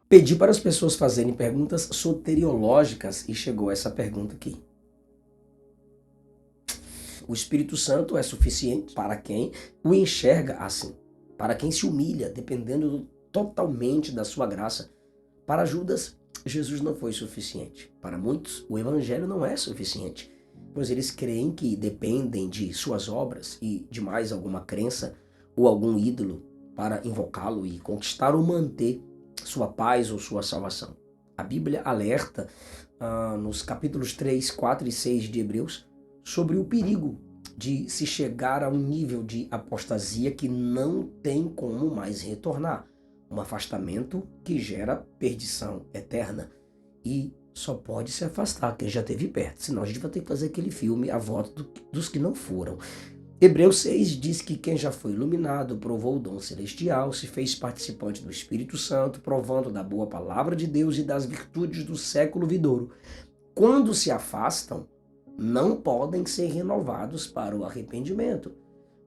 Pedi para as pessoas fazerem perguntas soteriológicas e chegou essa pergunta aqui. O Espírito Santo é suficiente para quem o enxerga assim, para quem se humilha, dependendo totalmente da sua graça. Para Judas, Jesus não foi suficiente. Para muitos, o Evangelho não é suficiente, pois eles creem que dependem de suas obras e de mais alguma crença ou algum ídolo para invocá-lo e conquistar ou manter sua paz ou sua salvação. A Bíblia alerta nos capítulos 3, 4 e 6 de Hebreus sobre o perigo de se chegar a um nível de apostasia que não tem como mais retornar. Um afastamento que gera perdição eterna. E só pode se afastar quem já esteve perto, senão a gente vai ter que fazer aquele filme A Volta dos que não foram. Hebreus 6 diz que quem já foi iluminado, provou o dom celestial, se fez participante do Espírito Santo, provando da boa palavra de Deus e das virtudes do século vindouro. Quando se afastam, não podem ser renovados para o arrependimento,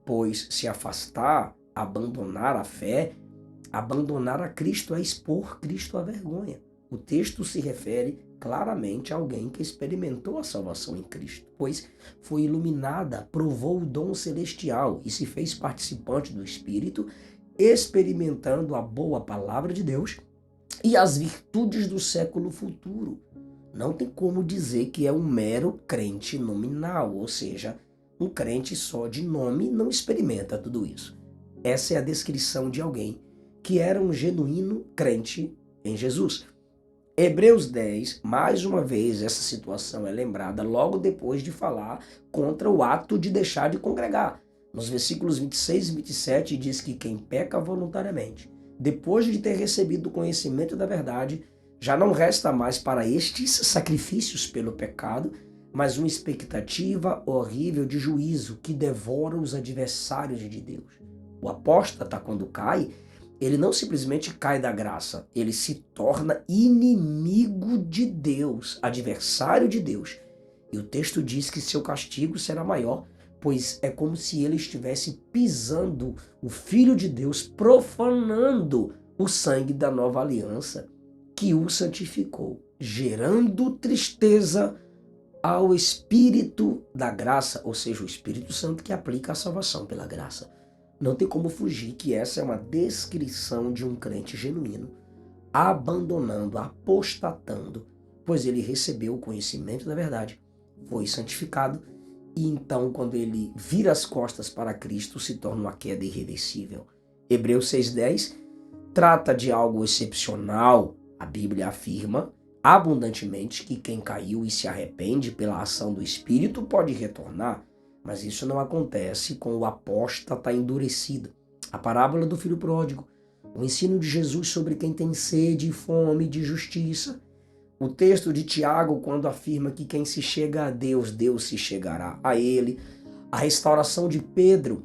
pois se afastar, abandonar a fé, abandonar a Cristo é expor Cristo à vergonha. O texto se refere claramente a alguém que experimentou a salvação em Cristo, pois foi iluminada, provou o dom celestial e se fez participante do Espírito, experimentando a boa palavra de Deus e as virtudes do século futuro. Não tem como dizer que é um mero crente nominal, ou seja, um crente só de nome não experimenta tudo isso. Essa é a descrição de alguém que era um genuíno crente em Jesus. Hebreus 10, mais uma vez, essa situação é lembrada logo depois de falar contra o ato de deixar de congregar. Nos versículos 26 e 27 diz que quem peca voluntariamente, depois de ter recebido o conhecimento da verdade, já não resta mais para estes sacrifícios pelo pecado, mas uma expectativa horrível de juízo que devora os adversários de Deus. O apóstata, quando cai, ele não simplesmente cai da graça, ele se torna inimigo de Deus, adversário de Deus. E o texto diz que seu castigo será maior, pois é como se ele estivesse pisando o Filho de Deus, profanando o sangue da nova aliança que o santificou, gerando tristeza ao Espírito da graça, ou seja, o Espírito Santo que aplica a salvação pela graça. Não tem como fugir que essa é uma descrição de um crente genuíno, abandonando, apostatando, pois ele recebeu o conhecimento da verdade, foi santificado, e então quando ele vira as costas para Cristo, se torna uma queda irreversível. Hebreus 6,10 trata de algo excepcional. A Bíblia afirma abundantemente que quem caiu e se arrepende pela ação do Espírito pode retornar, mas isso não acontece com o apóstata endurecido. A parábola do filho pródigo, o ensino de Jesus sobre quem tem sede e fome de justiça, o texto de Tiago quando afirma que quem se chega a Deus, Deus se chegará a ele, a restauração de Pedro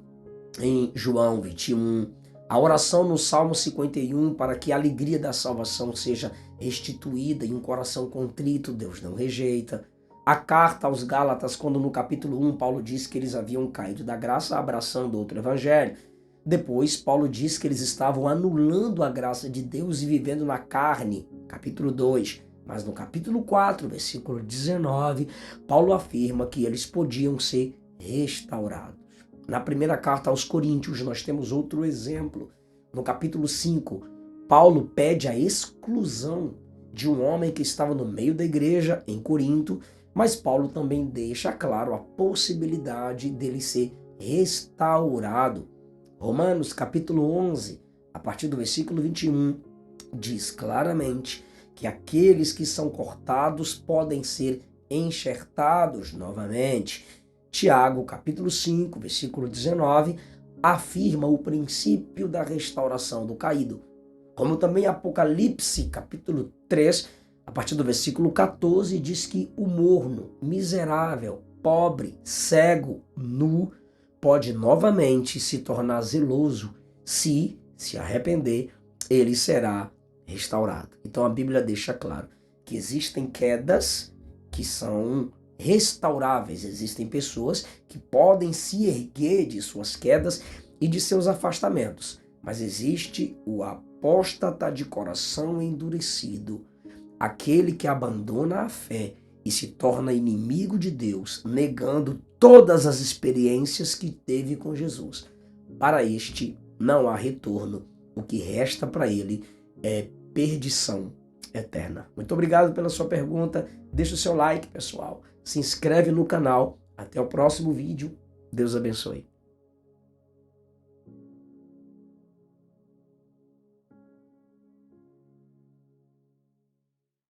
em João 21, a oração no Salmo 51 para que a alegria da salvação seja restituída em um coração contrito, Deus não rejeita. A carta aos Gálatas, quando no capítulo 1 Paulo diz que eles haviam caído da graça abraçando outro evangelho. Depois Paulo diz que eles estavam anulando a graça de Deus e vivendo na carne, capítulo 2. Mas no capítulo 4, versículo 19, Paulo afirma que eles podiam ser restaurados. Na primeira carta aos Coríntios, nós temos outro exemplo. No capítulo 5, Paulo pede a exclusão de um homem que estava no meio da igreja em Corinto, mas Paulo também deixa claro a possibilidade dele ser restaurado. Romanos capítulo 11, a partir do versículo 21, diz claramente que aqueles que são cortados podem ser enxertados novamente. Tiago capítulo 5, versículo 19, afirma o princípio da restauração do caído. Como também Apocalipse capítulo 3, a partir do versículo 14, diz que o morno, miserável, pobre, cego, nu, pode novamente se tornar zeloso. Se arrepender, ele será restaurado. Então a Bíblia deixa claro que existem quedas que são restauráveis. Existem pessoas que podem se erguer de suas quedas e de seus afastamentos. Mas existe o apóstata de coração endurecido, aquele que abandona a fé e se torna inimigo de Deus, negando todas as experiências que teve com Jesus. Para este não há retorno. O que resta para ele é perdição eterna. Muito obrigado pela sua pergunta. Deixa o seu like, pessoal. Se inscreve no canal. Até o próximo vídeo. Deus abençoe.